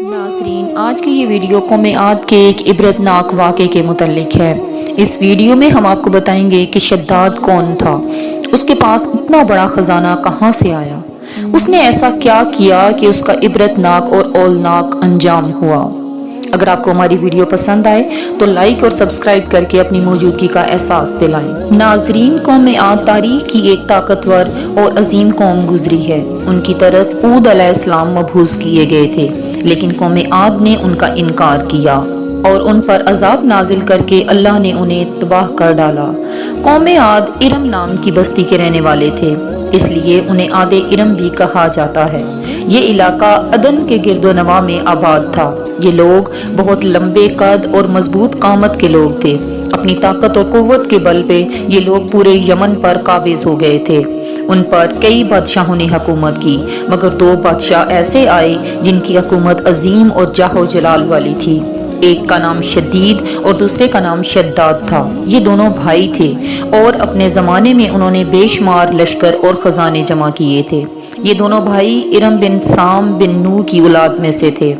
नाज़रीन, आज की ये वीडियो कौम आद के एक इबरतनाक वाक़े के मुतल्लिक है। इस वीडियो में हम आपको बताएंगे कि शद्दाद कौन था, उसके पास इतना बड़ा खजाना कहाँ से आया, उसने ऐसा क्या किया कि उसका इबरतनाक और औलनाक अंजाम हुआ। अगर आपको हमारी वीडियो पसंद आए तो लाइक और सब्सक्राइब करके अपनी मौजूदगी का एहसास दिलाएं। नाजरीन, कौम आद तारीख की एक ताकतवर और अजीम कौम गुजरी है। उनकी तरफ ऊद अलैहिस्सलाम मबूस किए गए थे, लेकिन कौम आद ने उनका इनकार किया और उन पर अजाब नाजिल करके अल्लाह ने उन्हें तबाह कर डाला। कौम आद इरम नाम की बस्ती के रहने वाले थे, इसलिए उन्हें आदे इरम भी कहा जाता है। ये इलाका अदन के गिरदोनवा में आबाद था। ये लोग बहुत लंबे कद और मजबूत कामत के लोग थे। अपनी ताकत और कुव्वत के बल पे ये लोग पूरे यमन पर काबिज हो गए थे। उन पर कई बादशाहों ने हुकूमत की, मगर दो बादशाह ऐसे आए जिनकी हुकूमत अजीम और जाहो जलाल वाली थी। एक का नाम शदीद और दूसरे का नाम शद्दाद था। ये दोनों भाई थे और अपने ज़माने में उन्होंने बेशुमार लश्कर और ख़जाने जमा किए थे। ये दोनों भाई इरम बिन साम बिन नू की औलाद में से थे।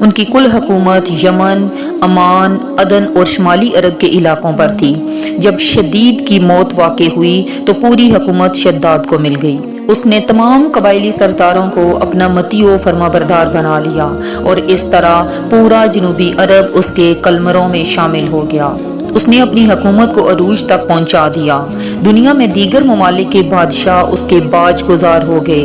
उनकी कुल हुकूमत यमन, अमान, अदन और शुमाली अरब के इलाकों पर थी। जब शदीद की मौत वाक़ई हुई तो पूरी हुकूमत शद्दाद को मिल गई। उसने तमाम कबायली सरदारों को अपना मतीओ फरमाबरदार बना लिया और इस तरह पूरा जनूबी अरब उसके कलमरों में शामिल हो गया। उसने अपनी हुकूमत को अरूज तक पहुंचा दिया। दुनिया में दीगर ममालिक के बादशाह उसके बाज गुजार हो गए।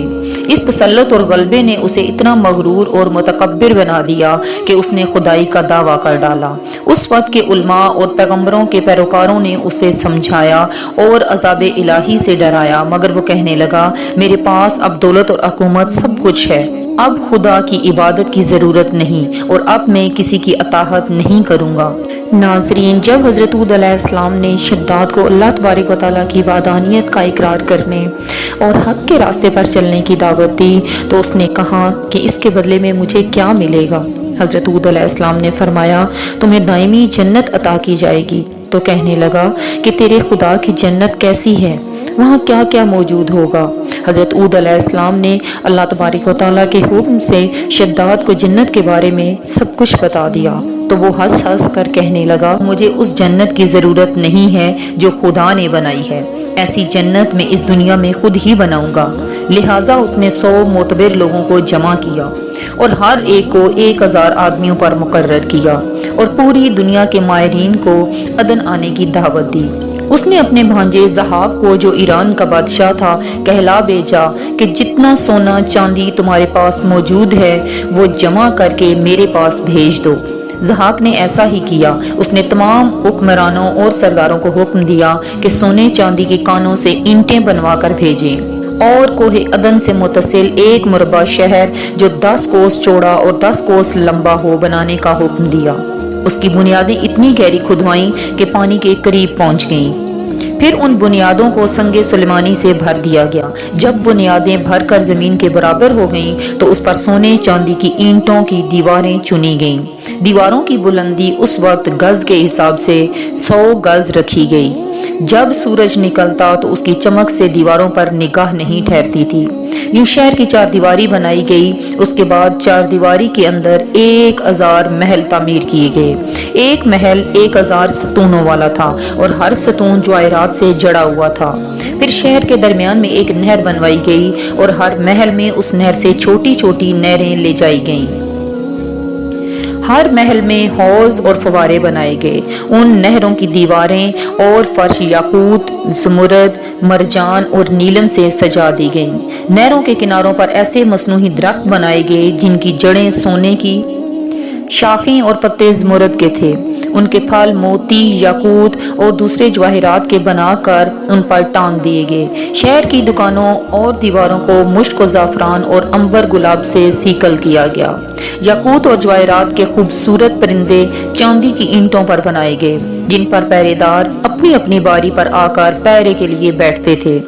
इस तसल्लुत और गलबे ने उसे इतना मगरूर और मुतकब्बिर बना दिया कि उसने खुदाई का दावा कर डाला। उस वक्त के उलमा और पैगंबरों के पैरोकारों ने उसे समझाया और अज़ाब इलाही से डराया, मगर वो कहने लगा, मेरे पास अब दौलत और हुकूमत सब कुछ है, अब खुदा की इबादत की ज़रूरत नहीं और अब मैं किसी की अताहत नहीं करूँगा। नाजरीन, जब हज़रत ऊद अलैहिस्सलाम ने शद्दाद को अल्लाह तबारक व तआला की वादानियत का इकरार करने और हक़ के रास्ते पर चलने की दावत दी तो उसने कहा कि इसके बदले में मुझे क्या मिलेगा। हज़रत ऊद अलैहिस्सलाम ने फरमाया, तुम्हें दायमी जन्नत अता की जाएगी। तो कहने लगा कि तेरे खुदा की जन्नत कैसी है, वहाँ क्या क्या मौजूद होगा। हज़रत ऊद अलैहिस्सलाम ने अल्लाह तबारक व तआला के हुक्म से शद्दाद को जन्नत के बारे में सब कुछ बता दिया। तो वो हंस हंस कर कहने लगा, मुझे उस जन्नत की ज़रूरत नहीं है जो खुदा ने बनाई है। ऐसी जन्नत मैं इस दुनिया में खुद ही बनाऊंगा। लिहाजा उसने 100 मोतबर लोगों को जमा किया और हर एक को 1000 आदमियों पर मुकर्रर किया और पूरी दुनिया के मायरीन को अदन आने की दावत दी। उसने अपने भांजे ज़हाक को, जो ईरान का बादशाह था, कहला भेजा कि जितना सोना चांदी तुम्हारे पास मौजूद है वो जमा करके मेरे पास भेज दो। ज़हाक ने ऐसा ही किया। उसने तमाम हुक्मरानों और सरदारों को हुक्म दिया कि सोने चांदी के कानों से ईंटें बनवा कर भेजें और कोहे अदन से मुतसिल एक मुरबा शहर जो 10 कोस चौड़ा और 10 कोस लंबा हो बनाने का हुक्म दिया। उसकी बुनियादें इतनी गहरी खुदवाईं कि पानी के करीब पहुंच गईं। फिर उन बुनियादों को संगे सुलेमानी से भर दिया गया। जब बुनियादें भरकर जमीन के बराबर हो गईं तो उस पर सोने चांदी की ईंटों की दीवारें चुनी गईं। दीवारों की बुलंदी उस वक्त गज के हिसाब से 100 गज रखी गई। जब सूरज निकलता तो उसकी चमक से दीवारों पर निगाह नहीं ठहरती थी। यूं शहर की 4 दीवारी बनाई गई। उसके बाद 4 दीवारी के अंदर 1000 महल तामीर किए गए। एक महल 1000 सतूनों वाला था और हर सतून जवाहरात से जड़ा हुआ था। फिर शहर के दरमियान में एक नहर बनवाई गई और हर महल में उस नहर से छोटी छोटी नहरें ले जाई गईं। हर महल में हौज और फवारे बनाए गए। उन नहरों की दीवारें और फर्श याकूत, ज़मुरद, मरजान और नीलम से सजा दी गईं। नहरों के किनारों पर ऐसे मसनूही दरख्त बनाए गए जिनकी जड़ें सोने की, शाखें और पत्ते ज़मुरद के थे। उनके फल मोती, याकूत और दूसरे जवाहरात के बनाकर उन पर टांग दिए गए। शहर की दुकानों और दीवारों को मुश्क, ज़ाफ़रान और अंबर गुलाब से सीकल किया गया। याकूत और जवाहरात के खूबसूरत परिंदे चांदी की ईंटों पर बनाए गए, जिन पर पहरेदार अपनी अपनी बारी पर आकर पहरे के लिए बैठते थे।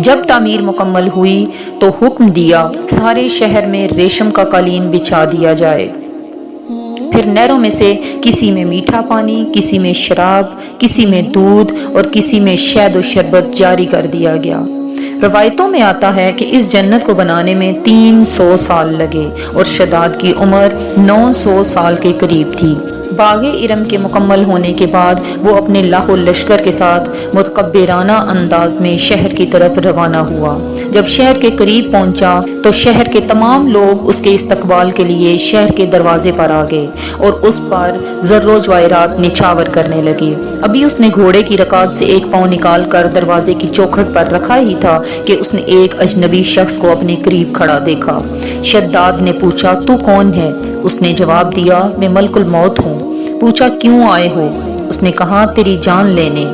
जब तामीर मुकम्मल हुई तो हुक्म दिया सारे शहर में रेशम का कालीन बिछा दिया जाए। फिर नहरों में से किसी में मीठा पानी, किसी में शराब, किसी में दूध और किसी में शहद और शरबत जारी कर दिया गया। روایتوں میں آتا ہے کہ اس جنت کو بنانے میں 300 سال لگے اور شداد کی عمر 900 سال کے قریب تھی۔ باغ ارم کے مکمل ہونے کے بعد وہ اپنے لاہ و لشکر کے ساتھ متکبرانہ انداز میں شہر کی طرف روانہ ہوا۔ جب شہر کے قریب پہنچا تو شہر کے تمام لوگ اس کے استقبال کے لیے شہر کے دروازے پر آ گئے اور اس پر زر و جواہرات نچھاور کرنے لگے۔ ابھی اس نے گھوڑے کی رکاب سے ایک پاؤں نکال کر دروازے کی چوکھٹ پر رکھا ہی تھا کہ اس نے ایک اجنبی شخص کو اپنے قریب کھڑا دیکھا۔ شداد نے پوچھا، تو کون ہے؟ اس نے جواب دیا، میں ملک الموت ہوں۔ پوچھا، کیوں آئے ہو؟ اس نے کہا، تیری جان لینے۔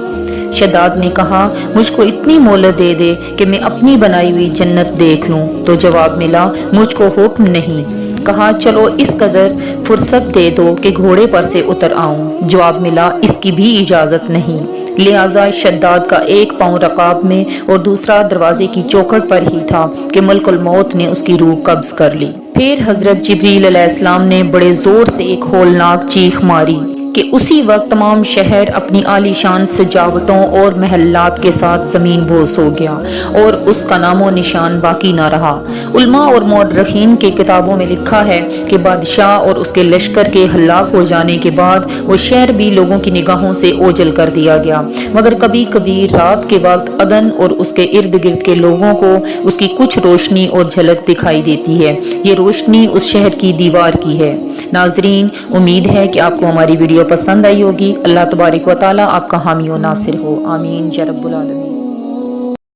شداد نے کہا، مجھ کو اتنی مہلت دے دے کہ میں اپنی بنائی ہوئی جنت دیکھ لوں۔ تو جواب ملا، مجھ کو حکم نہیں۔ کہا، چلو اس قدر فرصت دے دو کہ گھوڑے پر سے اتر آؤں۔ جواب ملا، اس کی بھی اجازت نہیں۔ لہٰذا شداد کا ایک پاؤں رکاب میں اور دوسرا دروازے کی چوکھٹ پر ہی تھا کہ ملک الموت نے اس کی روح قبض کر لی۔ پھر حضرت جبریل علیہ السلام نے بڑے زور سے ایک ہولناک چیخ ماری کہ اسی وقت تمام شہر اپنی عالی شان سجاوٹوں اور محلات کے ساتھ زمین بوس ہو گیا اور اس کا نام و نشان باقی نہ رہا۔ علماء اور مورخین کے کتابوں میں لکھا ہے کہ بادشاہ اور اس کے لشکر کے ہلاک ہو جانے کے بعد وہ شہر بھی لوگوں کی نگاہوں سے اوجھل کر دیا گیا، مگر کبھی کبھی رات کے وقت عدن اور اس کے ارد گرد کے لوگوں کو اس کی کچھ روشنی اور جھلک دکھائی دیتی ہے۔ یہ روشنی اس شہر کی دیوار کی ہے۔ ناظرین، امید ہے کہ آپ کو ہماری ویڈیو پسند آئی ہوگی۔ اللہ تبارک و تعالیٰ آپ کا حامی و ناصر ہو، آمین یا رب العالمین۔